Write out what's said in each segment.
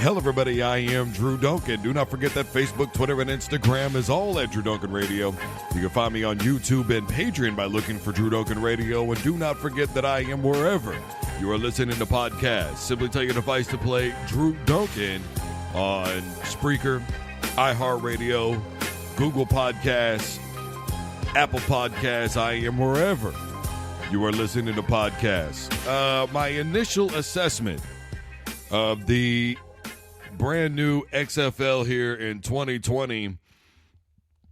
Hello, everybody. I am Drew Duncan. Do not forget that Facebook, Twitter, and Instagram is all at Drew Duncan Radio. You can find me on YouTube and Patreon by looking for Drew Duncan Radio. And do not forget that I am wherever you are listening to podcasts. Simply tell your device to play Drew Duncan on Spreaker, iHeartRadio, Google Podcasts, Apple Podcasts. I am wherever you are listening to podcasts. My initial assessment of the brand new XFL here in 2020,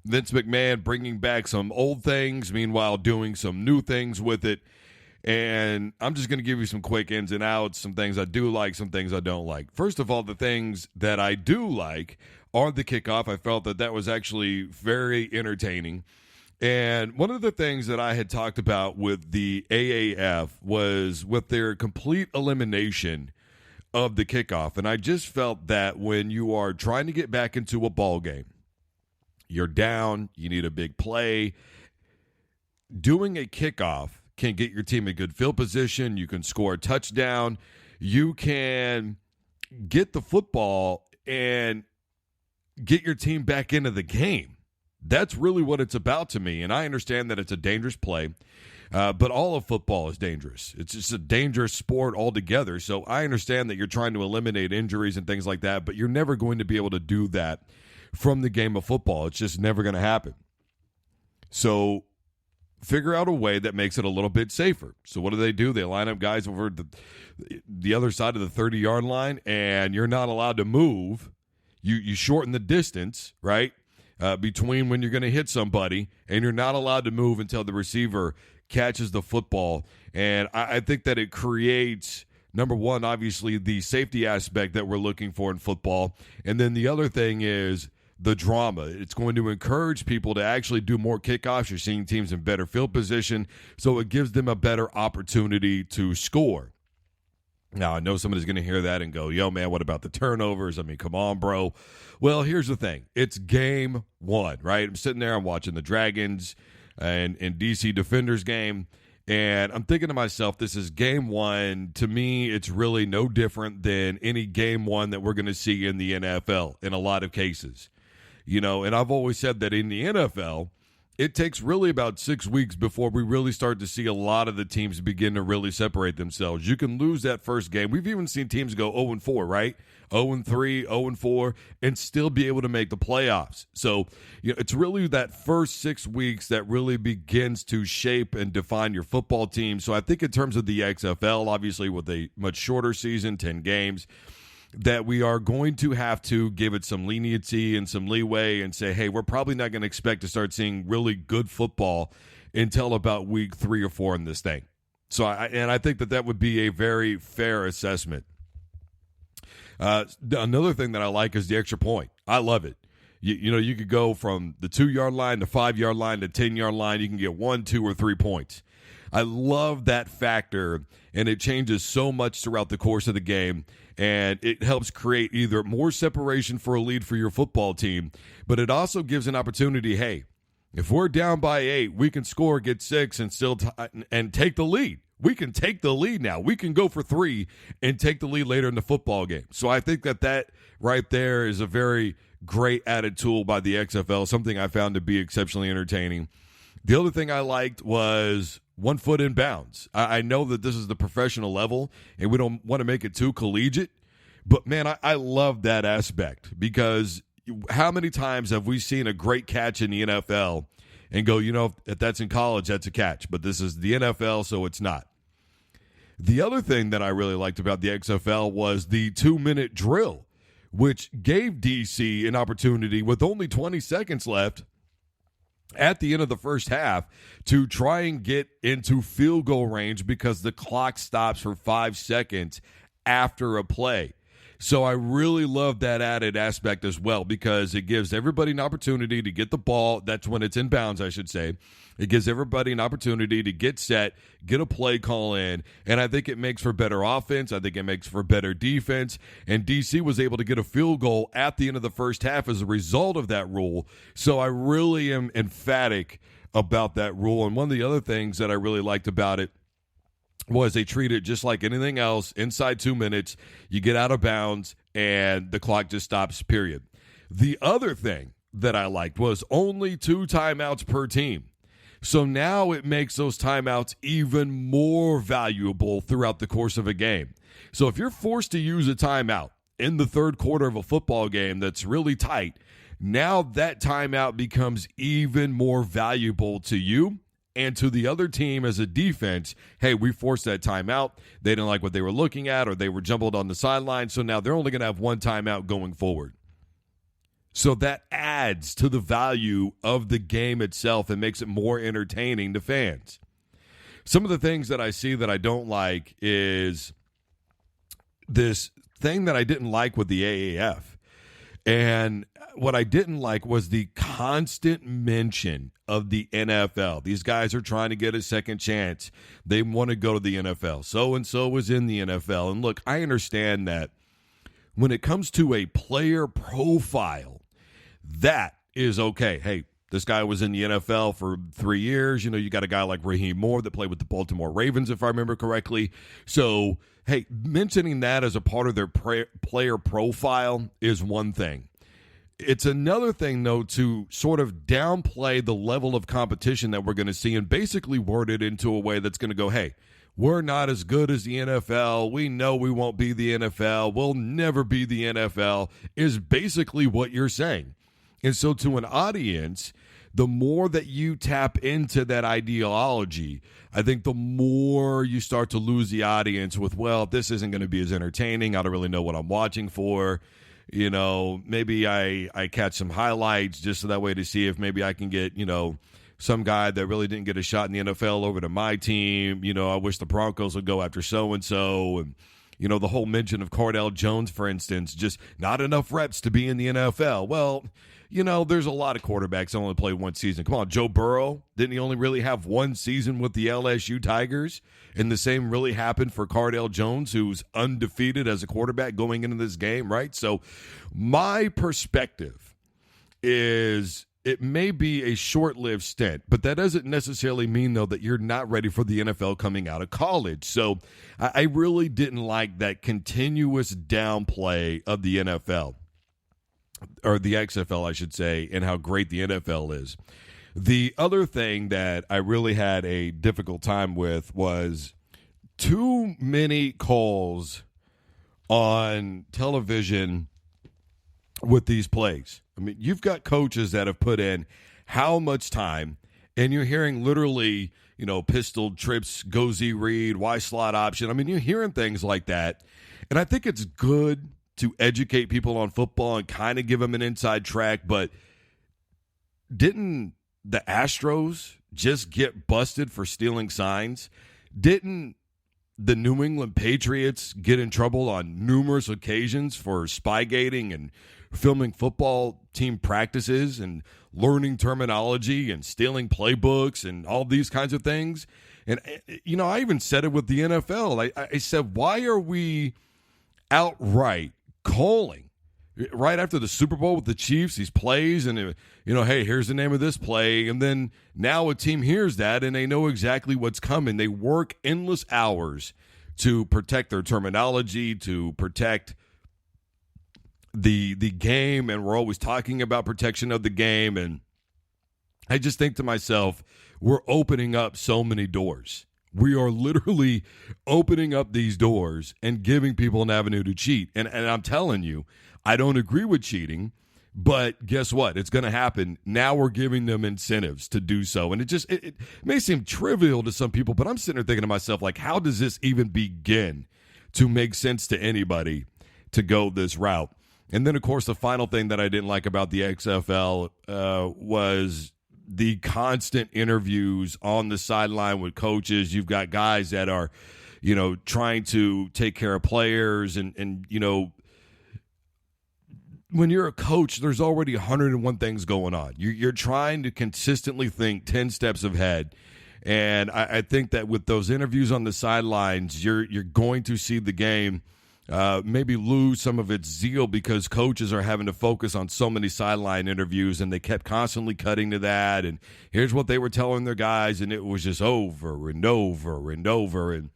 Vince McMahon bringing back some old things, meanwhile doing some new things with it. And I'm just going to give you some quick ins and outs, some things I do like, some things I don't like. First of all, the things that I do like are the kickoff. I felt that was actually very entertaining. And one of the things that I had talked about with the AAF was with their complete elimination of the kickoff. And I just felt that when you are trying to get back into a ball game, you're down, you need a big play, doing a kickoff can get your team in good field position. You can score a touchdown. You can get the football and get your team back into the game. That's really what it's about to me. And I understand that it's a dangerous play. But all of football is dangerous. It's just a dangerous sport altogether. So I understand that you're trying to eliminate injuries and things like that, but you're never going to be able to do that from the game of football. It's just never going to happen. So figure out a way that makes it a little bit safer. So what do? They line up guys over the other side of the 30-yard line, and you're not allowed to move. You shorten the distance, right, between when you're going to hit somebody, and you're not allowed to move until the receiver catches the football. And I think that it creates, number one, obviously the safety aspect that we're looking for in football. And then the other thing is the drama. It's going to encourage people to actually do more kickoffs. You're seeing teams in better field position, so it gives them a better opportunity to score. Now, I know somebody's going to hear that and go, yo, man, what about the turnovers? I mean, come on, bro. Well, here's the thing. It's game one, right? I'm sitting there, I'm watching the Dragons and DC Defenders game, and I'm thinking to myself, this is game one. To me, it's really no different than any game one that we're going to see in the NFL in a lot of cases. You know, and I've always said that in the NFL, it takes really about 6 weeks before we really start to see a lot of the teams begin to really separate themselves. You can lose that first game. We've even seen teams go 0-4, right? 0-3, 0-4, and still be able to make the playoffs. So, you know, it's really that first 6 weeks that really begins to shape and define your football team. So I think in terms of the XFL, obviously with a much shorter season, 10 games, that we are going to have to give it some leniency and some leeway and say, hey, we're probably not going to expect to start seeing really good football until about week 3 or 4 in this thing. So I think that would be a very fair assessment. Another thing that I like is the extra point. I love it. You know, you could go from the 2-yard line to 5-yard line to 10-yard line. You can get 1, 2, or 3 points. I love that factor, and it changes so much throughout the course of the game, and it helps create either more separation for a lead for your football team, but it also gives an opportunity, hey, if we're down by 8, we can score, get 6, and still and take the lead. We can take the lead now. We can go for 3 and take the lead later in the football game. So I think that right there is a very great added tool by the XFL, something I found to be exceptionally entertaining. The other thing I liked was 1 foot in bounds. I know that this is the professional level, and we don't want to make it too collegiate, but, man, I love that aspect because how many times have we seen a great catch in the NFL and go, you know, if that's in college, that's a catch, but this is the NFL, so it's not. The other thing that I really liked about the XFL was the 2-minute drill, which gave DC an opportunity with only 20 seconds left at the end of the first half to try and get into field goal range because the clock stops for 5 seconds after a play. So I really love that added aspect as well because it gives everybody an opportunity to get the ball. That's when it's in bounds, I should say. It gives everybody an opportunity to get set, get a play call in, and I think it makes for better offense. I think it makes for better defense, and DC was able to get a field goal at the end of the first half as a result of that rule. So I really am emphatic about that rule, and one of the other things that I really liked about it was they treat it just like anything else. Inside 2 minutes, you get out of bounds, and the clock just stops, period. The other thing that I liked was only 2 timeouts per team. So now it makes those timeouts even more valuable throughout the course of a game. So if you're forced to use a timeout in the third quarter of a football game that's really tight, now that timeout becomes even more valuable to you and to the other team as a defense. Hey, we forced that timeout. They didn't like what they were looking at, or they were jumbled on the sideline, so now they're only going to have 1 timeout going forward. So that adds to the value of the game itself and makes it more entertaining to fans. Some of the things that I see that I don't like is this thing that I didn't like with the AAF. And what I didn't like was the constant mention of the NFL. These guys are trying to get a second chance. They want to go to the NFL. So-and-so was in the NFL. And look, I understand that when it comes to a player profile, that is okay. Hey, this guy was in the NFL for 3 years. You know, you got a guy like Raheem Moore that played with the Baltimore Ravens, if I remember correctly. So, hey, mentioning that as a part of their player profile is one thing. It's another thing, though, to sort of downplay the level of competition that we're going to see and basically word it into a way that's going to go, hey, we're not as good as the NFL. We know we won't be the NFL. We'll never be the NFL, is basically what you're saying. And so to an audience, the more that you tap into that ideology, I think the more you start to lose the audience with, well, this isn't going to be as entertaining. I don't really know what I'm watching for. You know, maybe I catch some highlights just so that way to see if maybe I can get, you know, some guy that really didn't get a shot in the NFL over to my team. You know, I wish the Broncos would go after so-and-so. And, you know, the whole mention of Cardale Jones, for instance, just not enough reps to be in the NFL. Well, you know, there's a lot of quarterbacks that only play 1 season. Come on, Joe Burrow, didn't he only really have 1 season with the LSU Tigers? And the same really happened for Cardale Jones, who's undefeated as a quarterback going into this game, right? So my perspective is it may be a short-lived stint, but that doesn't necessarily mean, though, that you're not ready for the NFL coming out of college. So I really didn't like that continuous downplay of the NFL. Or the XFL, I should say, and how great the NFL is. The other thing that I really had a difficult time with was too many calls on television with these plays. I mean, you've got coaches that have put in how much time, and you're hearing literally, you know, pistol trips, go Z read, Y slot option. I mean, you're hearing things like that, and I think it's good to educate people on football and kind of give them an inside track, but didn't the Astros just get busted for stealing signs? Didn't the New England Patriots get in trouble on numerous occasions for spygating and filming football team practices and learning terminology and stealing playbooks and all these kinds of things? And, you know, I even said it with the NFL. I said, why are we outright calling right after the Super Bowl with the Chiefs these plays and, you know, hey, here's the name of this play, and then now a team hears that and they know exactly what's coming. They work endless hours to protect their terminology, to protect the game, and we're always talking about protection of the game. And I just think to myself, we're opening up so many doors. We are literally opening up these doors and giving people an avenue to cheat. And I'm telling you, I don't agree with cheating, but guess what? It's going to happen. Now we're giving them incentives to do so. And it may seem trivial to some people, but I'm sitting there thinking to myself, like, how does this even begin to make sense to anybody to go this route? And then, of course, the final thing that I didn't like about the XFL was the constant interviews on the sideline with coaches. You've got guys that are, you know, trying to take care of players. And you know, when you're a coach, there's already 101 things going on. You're trying to consistently think 10 steps ahead. And I think that with those interviews on the sidelines, you're going to see the game maybe lose some of its zeal because coaches are having to focus on so many sideline interviews, and they kept constantly cutting to that. And here's what they were telling their guys, and it was just over and over and over. And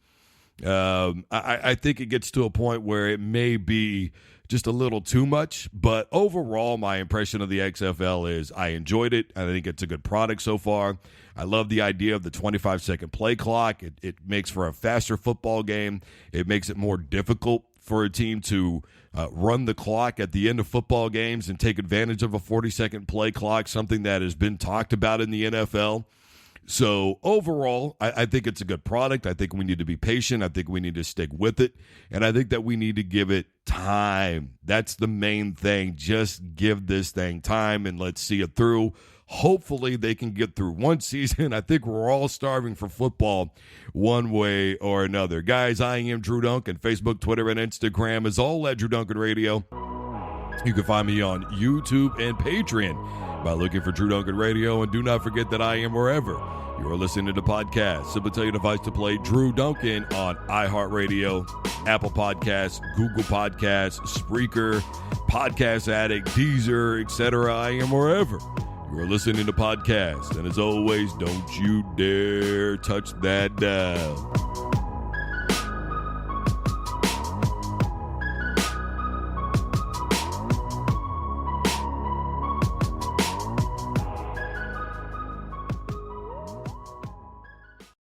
I think it gets to a point where it may be just a little too much, but overall, my impression of the XFL is I enjoyed it. I think it's a good product so far. I love the idea of the 25-second play clock. It makes for a faster football game. It makes it more difficult for a team to run the clock at the end of football games and take advantage of a 40-second play clock, something that has been talked about in the NFL. So overall, I think it's a good product. I think we need to be patient. I think we need to stick with it. And I think that we need to give it time. That's the main thing. Just give this thing time and let's see it through. Hopefully they can get through one season. I think we're all starving for football one way or another. Guys, I am Drew Duncan. Facebook, Twitter, and Instagram is all at Drew Duncan Radio. You can find me on YouTube and Patreon by looking for Drew Duncan Radio. And do not forget that I am wherever you are listening to podcasts. Simply tell your device to play Drew Duncan on iHeartRadio, Apple Podcasts, Google Podcasts, Spreaker, Podcast Addict, Deezer, etc. I am wherever you are listening to podcasts. And as always, don't you dare touch that dial.